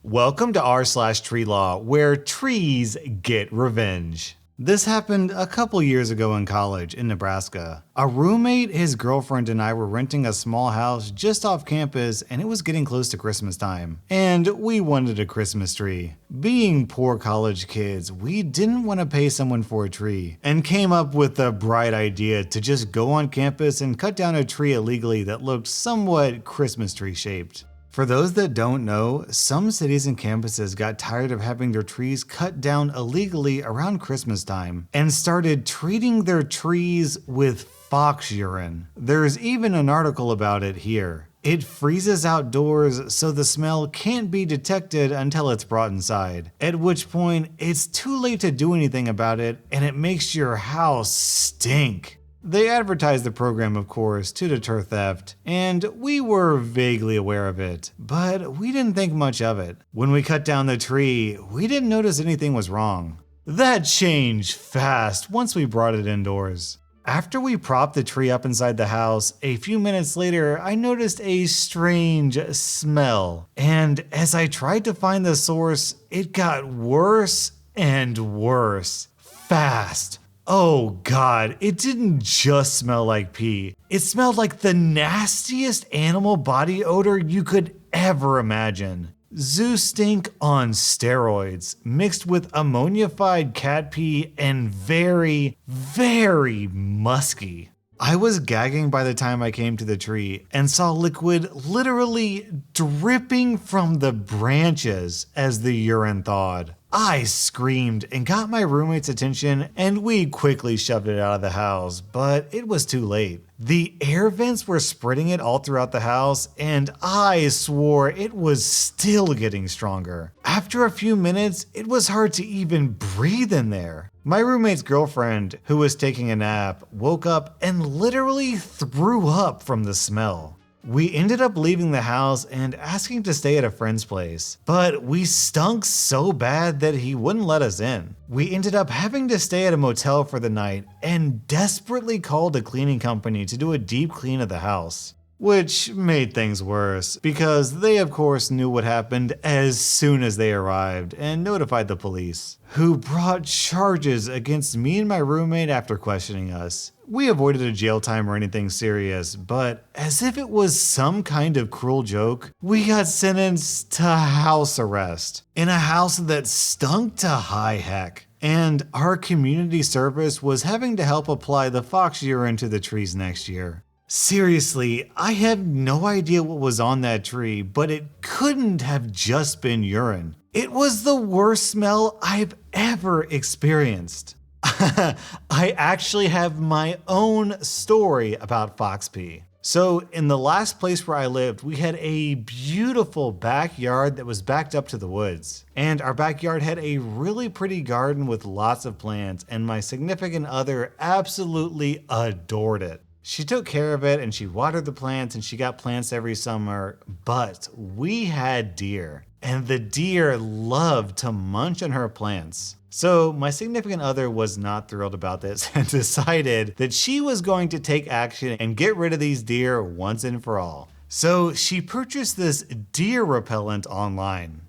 Welcome to r/Treelaw, where trees get revenge. This happened a couple years ago in college in Nebraska. A roommate, his girlfriend, and I were renting a small house just off campus, and it was getting close to Christmas time. And we wanted a Christmas tree. Being poor college kids, we didn't want to pay someone for a tree, and came up with the bright idea to just go on campus and cut down a tree illegally that looked somewhat Christmas tree shaped. For those that don't know, some cities and campuses got tired of having their trees cut down illegally around Christmas time and started treating their trees with fox urine. There's even an article about it here. It freezes outdoors so the smell can't be detected until it's brought inside, at which point it's too late to do anything about it and it makes your house stink. They advertised the program, of course, to deter theft, and we were vaguely aware of it, but we didn't think much of it. When we cut down the tree, we didn't notice anything was wrong. That changed fast once we brought it indoors. After we propped the tree up inside the house, a few minutes later, I noticed a strange smell, and as I tried to find the source, it got worse and worse, fast. Oh God, it didn't just smell like pee. It smelled like the nastiest animal body odor you could ever imagine. Zoo stink on steroids, mixed with ammonified cat pee and very, very musky. I was gagging by the time I came to the tree and saw liquid literally dripping from the branches as the urine thawed. I screamed and got my roommate's attention, and we quickly shoved it out of the house, but it was too late. The air vents were spreading it all throughout the house, and I swore it was still getting stronger. After a few minutes, it was hard to even breathe in there. My roommate's girlfriend, who was taking a nap, woke up and literally threw up from the smell. We ended up leaving the house and asking to stay at a friend's place, but we stunk so bad that he wouldn't let us in. We ended up having to stay at a motel for the night and desperately called a cleaning company to do a deep clean of the house. Which made things worse, because they of course knew what happened as soon as they arrived and notified the police, who brought charges against me and my roommate after questioning us. We avoided a jail time or anything serious, but as if it was some kind of cruel joke, we got sentenced to house arrest in a house that stunk to high heck. And our community service was having to help apply the fox urine to the trees next year. Seriously, I have no idea what was on that tree, but it couldn't have just been urine. It was the worst smell I've ever experienced. I actually have my own story about fox pee. So in the last place where I lived, we had a beautiful backyard that was backed up to the woods. And our backyard had a really pretty garden with lots of plants, and my significant other absolutely adored it. She took care of it and she watered the plants and she got plants every summer, but we had deer and the deer loved to munch on her plants. So my significant other was not thrilled about this and decided that she was going to take action and get rid of these deer once and for all. So she purchased this deer repellent online.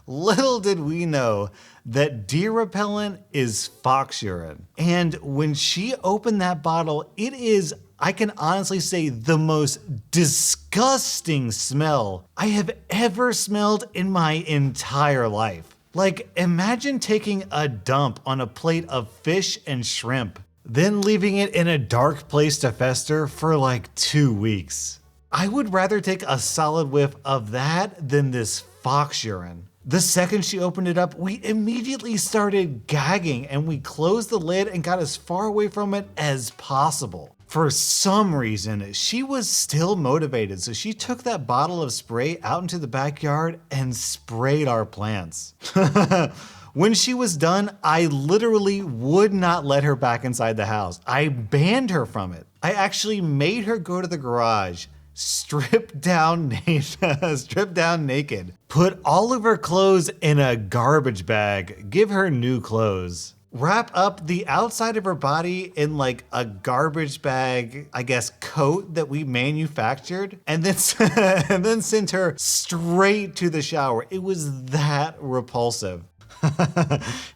Little did we know that deer repellent is fox urine. And when she opened that bottle, it is, I can honestly say, the most disgusting smell I have ever smelled in my entire life. Like, imagine taking a dump on a plate of fish and shrimp, then leaving it in a dark place to fester for like 2 weeks. I would rather take a solid whiff of that than this fox urine. The second she opened it up, we immediately started gagging and we closed the lid and got as far away from it as possible. For some reason, she was still motivated, so she took that bottle of spray out into the backyard and sprayed our plants. When she was done, I literally would not let her back inside the house. I banned her from it. I actually made her go to the garage, strip down naked, put all of her clothes in a garbage bag, give her new clothes. wrap up the outside of her body in like a garbage bag, I guess, coat that we manufactured, and then and then sent her straight to the shower. It was that repulsive.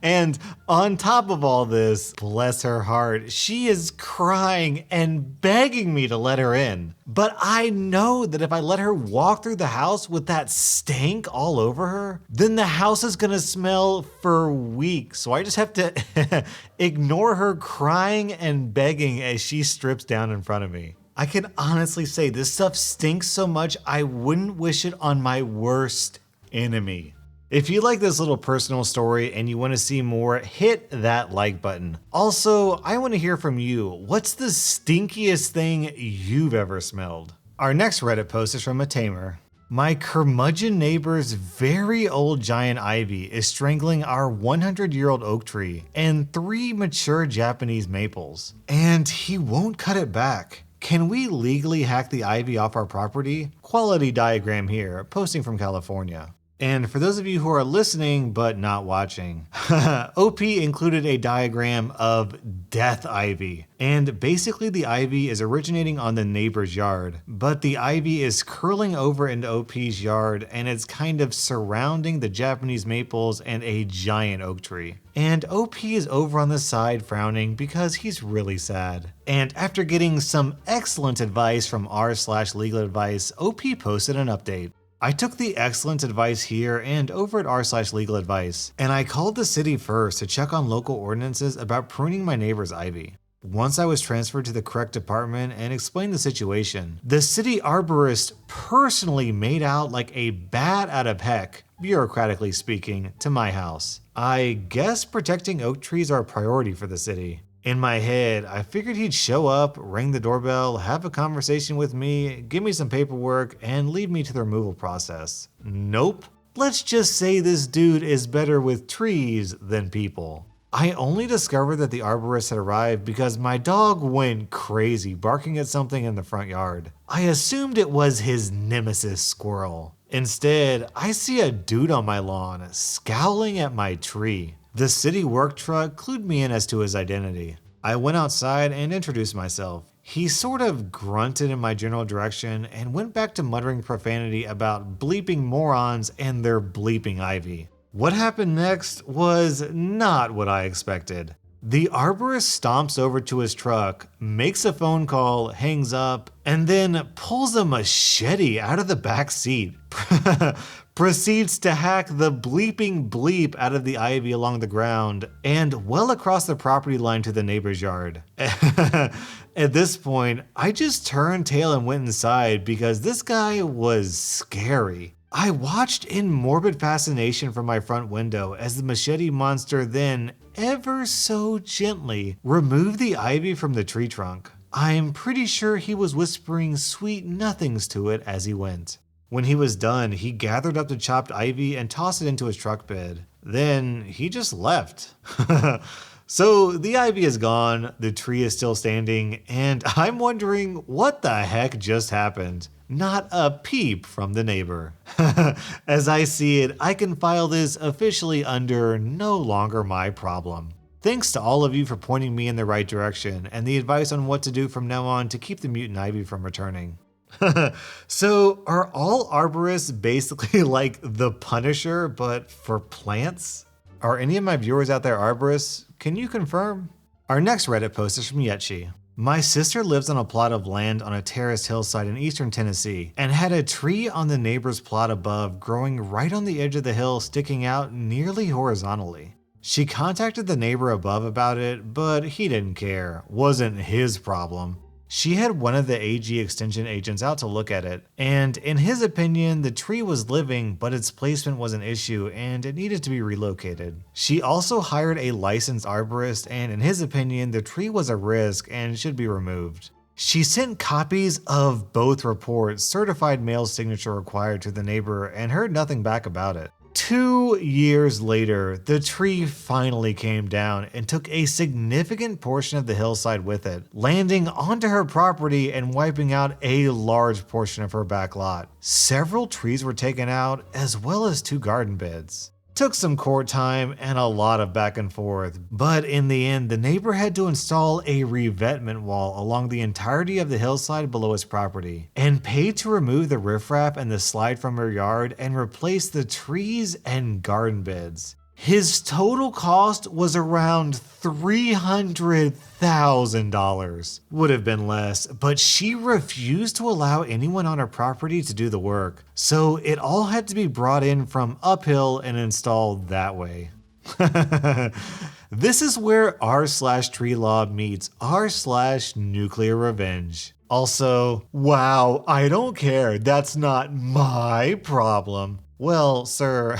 And on top of all this, bless her heart, she is crying and begging me to let her in. But I know that if I let her walk through the house with that stank all over her, then the house is gonna smell for weeks. So I just have to ignore her crying and begging as she strips down in front of me. I can honestly say this stuff stinks so much I wouldn't wish it on my worst enemy. If you like this little personal story and you want to see more, hit that like button. Also, I want to hear from you. What's the stinkiest thing you've ever smelled? Our next Reddit post is from ltamr. My curmudgeon neighbor's very old giant ivy is strangling our 100-year-old oak tree and 3 mature Japanese maples, and he won't cut it back. Can we legally hack the ivy off our property? Quality diagram here, posting from California. And for those of you who are listening but not watching, OP included a diagram of death ivy. And basically the ivy is originating on the neighbor's yard, but the ivy is curling over into OP's yard and it's kind of surrounding the Japanese maples and a giant oak tree. And OP is over on the side frowning because he's really sad. And after getting some excellent advice from r/legal advice, OP posted an update. I took the excellent advice here and over at r/legal advice, and I called the city first to check on local ordinances about pruning my neighbor's ivy. Once I was transferred to the correct department and explained the situation, the city arborist personally made out like a bat out of heck, bureaucratically speaking, to my house. I guess protecting oak trees are a priority for the city. In my head, I figured he'd show up, ring the doorbell, have a conversation with me, give me some paperwork, and lead me to the removal process. Nope. Let's just say this dude is better with trees than people. I only discovered that the arborist had arrived because my dog went crazy barking at something in the front yard. I assumed it was his nemesis squirrel. Instead, I see a dude on my lawn scowling at my tree. The city work truck clued me in as to his identity. I went outside and introduced myself. He sort of grunted in my general direction and went back to muttering profanity about bleeping morons and their bleeping ivy. What happened next was not what I expected. The arborist stomps over to his truck, makes a phone call, hangs up, and then pulls a machete out of the back seat. Proceeds to hack the bleeping bleep out of the ivy along the ground and well across the property line to the neighbor's yard. At this point, I just turned tail and went inside because this guy was scary. I watched in morbid fascination from my front window as the machete monster then, ever so gently, removed the ivy from the tree trunk. I'm pretty sure he was whispering sweet nothings to it as he went. When he was done, he gathered up the chopped ivy and tossed it into his truck bed. Then he just left. So the ivy is gone, the tree is still standing, and I'm wondering what the heck just happened. Not a peep from the neighbor. As I see it, I can file this officially under no longer my problem. Thanks to all of you for pointing me in the right direction and the advice on what to do from now on to keep the mutant ivy from returning. So are all arborists basically like the Punisher, but for plants? Are any of my viewers out there arborists? Can you confirm? Our next Reddit post is from Yetshi. My sister lives on a plot of land on a terraced hillside in eastern Tennessee and had a tree on the neighbor's plot above growing right on the edge of the hill, sticking out nearly horizontally. She contacted the neighbor above about it, but he didn't care. Wasn't his problem. She had one of the AG extension agents out to look at it, and in his opinion, the tree was living, but its placement was an issue and it needed to be relocated. She also hired a licensed arborist, and in his opinion, the tree was a risk and should be removed. She sent copies of both reports, certified mail signature required, to the neighbor and heard nothing back about it. 2 years later, the tree finally came down and took a significant portion of the hillside with it, landing onto her property and wiping out a large portion of her back lot. Several trees were taken out, as well as 2 garden beds. Took some court time and a lot of back and forth, but in the end, the neighbor had to install a revetment wall along the entirety of the hillside below his property, and paid to remove the riffraff and the slide from her yard and replace the trees and garden beds. His total cost was around $300,000. Would have been less, but she refused to allow anyone on her property to do the work, so it all had to be brought in from uphill and installed that way. This is where r/Treelaw meets r/nuclear revenge. Also, wow, I don't care, that's not my problem. Well, sir,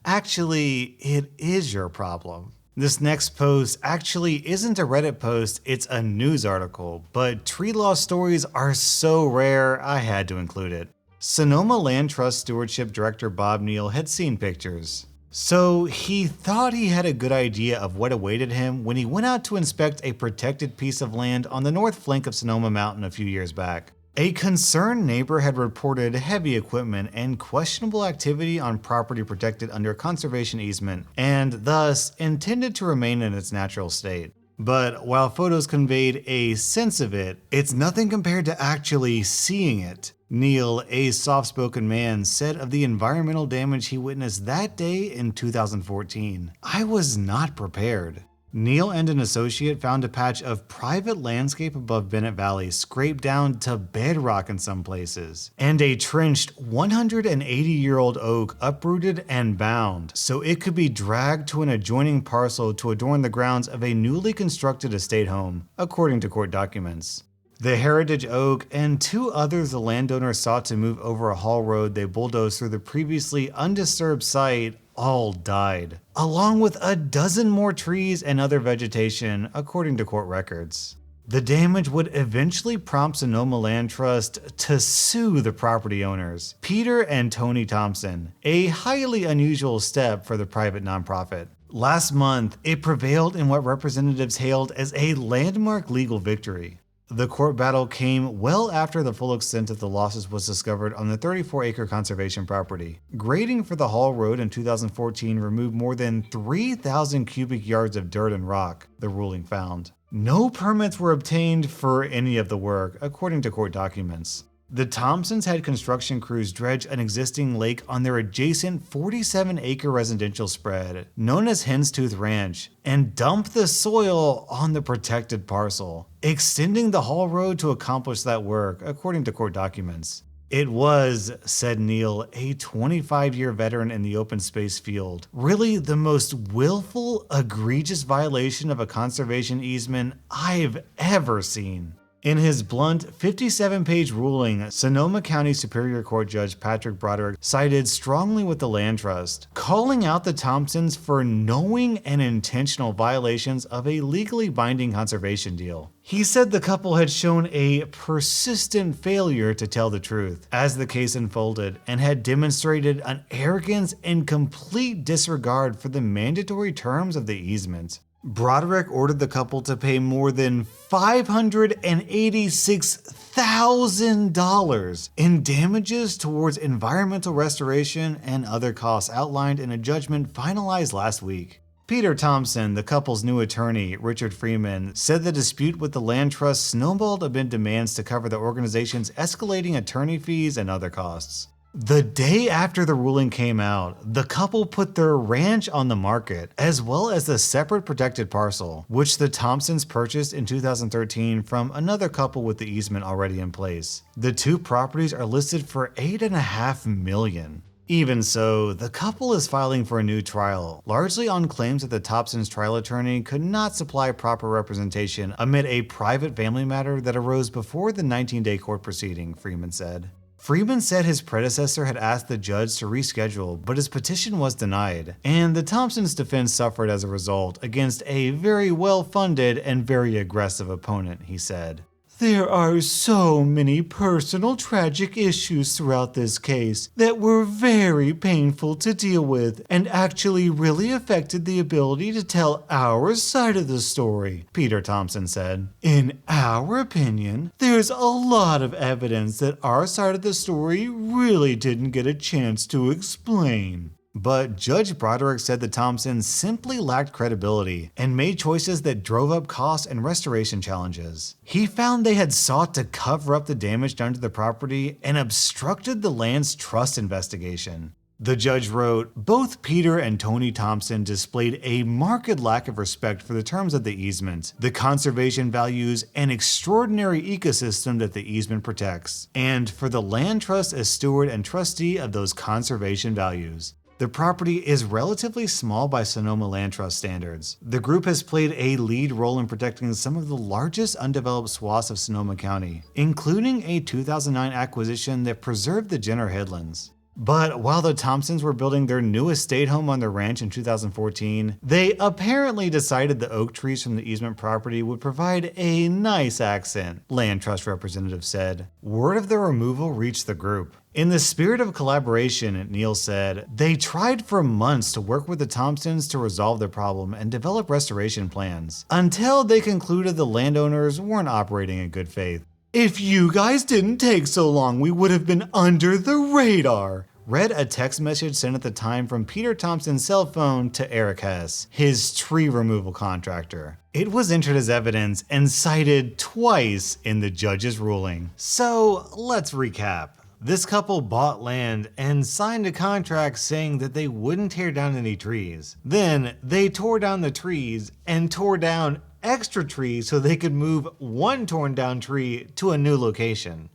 actually, it is your problem. This next post actually isn't a Reddit post, it's a news article, but Treelaw stories are so rare, I had to include it. Sonoma Land Trust Stewardship Director Bob Neal had seen pictures. So he thought he had a good idea of what awaited him when he went out to inspect a protected piece of land on the north flank of Sonoma Mountain a few years back. A concerned neighbor had reported heavy equipment and questionable activity on property protected under a conservation easement, and thus intended to remain in its natural state. But while photos conveyed a sense of it, it's nothing compared to actually seeing it. Neal, a soft-spoken man, said of the environmental damage he witnessed that day in 2014, "I was not prepared." Neal and an associate found a patch of private landscape above Bennett Valley scraped down to bedrock in some places, and a trenched 180-year-old oak uprooted and bound so it could be dragged to an adjoining parcel to adorn the grounds of a newly constructed estate home, according to court documents. The heritage oak and two others the landowner sought to move over a haul road they bulldozed through the previously undisturbed site all died, along with a dozen more trees and other vegetation, according to court records. The damage would eventually prompt Sonoma Land Trust to sue the property owners, Peter and Tony Thompson, a highly unusual step for the private nonprofit. Last month, it prevailed in what representatives hailed as a landmark legal victory. The court battle came well after the full extent of the losses was discovered on the 34-acre conservation property. Grading for the haul road in 2014 removed more than 3,000 cubic yards of dirt and rock, the ruling found. No permits were obtained for any of the work, according to court documents. The Thompsons had construction crews dredge an existing lake on their adjacent 47-acre residential spread, known as Hen's Tooth Ranch, and dump the soil on the protected parcel, extending the haul road to accomplish that work, according to court documents. It was, said Neal, a 25-year veteran in the open space field, really the most willful, egregious violation of a conservation easement I've ever seen. In his blunt 57-page ruling, Sonoma County Superior Court Judge Patrick Broderick sided strongly with the land trust, calling out the Thompsons for knowing and intentional violations of a legally binding conservation deal. He said the couple had shown a persistent failure to tell the truth as the case unfolded and had demonstrated an arrogance and complete disregard for the mandatory terms of the easement. Broderick ordered the couple to pay more than $586,000 in damages towards environmental restoration and other costs outlined in a judgment finalized last week. Peter Thompson, the couple's new attorney, Richard Freeman, said the dispute with the land trust snowballed amid demands to cover the organization's escalating attorney fees and other costs. The day after the ruling came out, the couple put their ranch on the market, as well as the separate protected parcel, which the Thompsons purchased in 2013 from another couple with the easement already in place. The two properties are listed for $8.5 million. Even so, the couple is filing for a new trial, largely on claims that the Thompsons' trial attorney could not supply proper representation amid a private family matter that arose before the 19-day court proceeding, Freeman said. Freeman said his predecessor had asked the judge to reschedule, but his petition was denied, and the Thompsons' defense suffered as a result against a very well-funded and very aggressive opponent, he said. There are so many personal tragic issues throughout this case that were very painful to deal with and actually really affected the ability to tell our side of the story, Peter Thompson said. In our opinion, there's a lot of evidence that our side of the story really didn't get a chance to explain. But Judge Broderick said the Thompsons simply lacked credibility and made choices that drove up costs and restoration challenges. He found they had sought to cover up the damage done to the property and obstructed the land's trust investigation. The judge wrote, both Peter and Tony Thompson displayed a marked lack of respect for the terms of the easement, the conservation values, and extraordinary ecosystem that the easement protects, and for the land trust as steward and trustee of those conservation values. The property is relatively small by Sonoma Land Trust standards. The group has played a lead role in protecting some of the largest undeveloped swaths of Sonoma County, including a 2009 acquisition that preserved the Jenner Headlands. But while the Thompsons were building their new estate home on the ranch in 2014, they apparently decided the oak trees from the easement property would provide a nice accent, land trust representative said. Word of the removal reached the group. In the spirit of collaboration, Neal said, they tried for months to work with the Thompsons to resolve their problem and develop restoration plans, until they concluded the landowners weren't operating in good faith. If you guys didn't take so long, we would have been under the radar. Read a text message sent at the time from Peter Thompson's cell phone to Eric Hess, his tree removal contractor. It was entered as evidence and cited twice in the judge's ruling. So let's recap. This couple bought land and signed a contract saying that they wouldn't tear down any trees. Then they tore down the trees and tore down extra trees so they could move one torn down tree to a new location.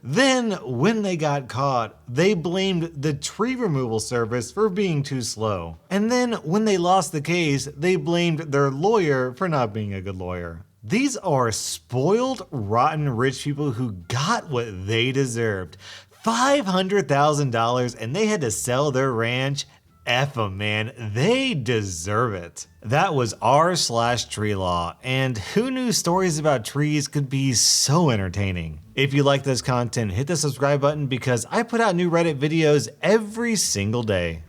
Then, when they got caught, they blamed the tree removal service for being too slow. And then, when they lost the case, they blamed their lawyer for not being a good lawyer. These are spoiled, rotten rich people who got what they deserved. $500,000 and they had to sell their ranch. F 'em, man, they deserve it. That was rSlash and who knew stories about trees could be so entertaining? If you like this content, hit the subscribe button because I put out new Reddit videos every single day.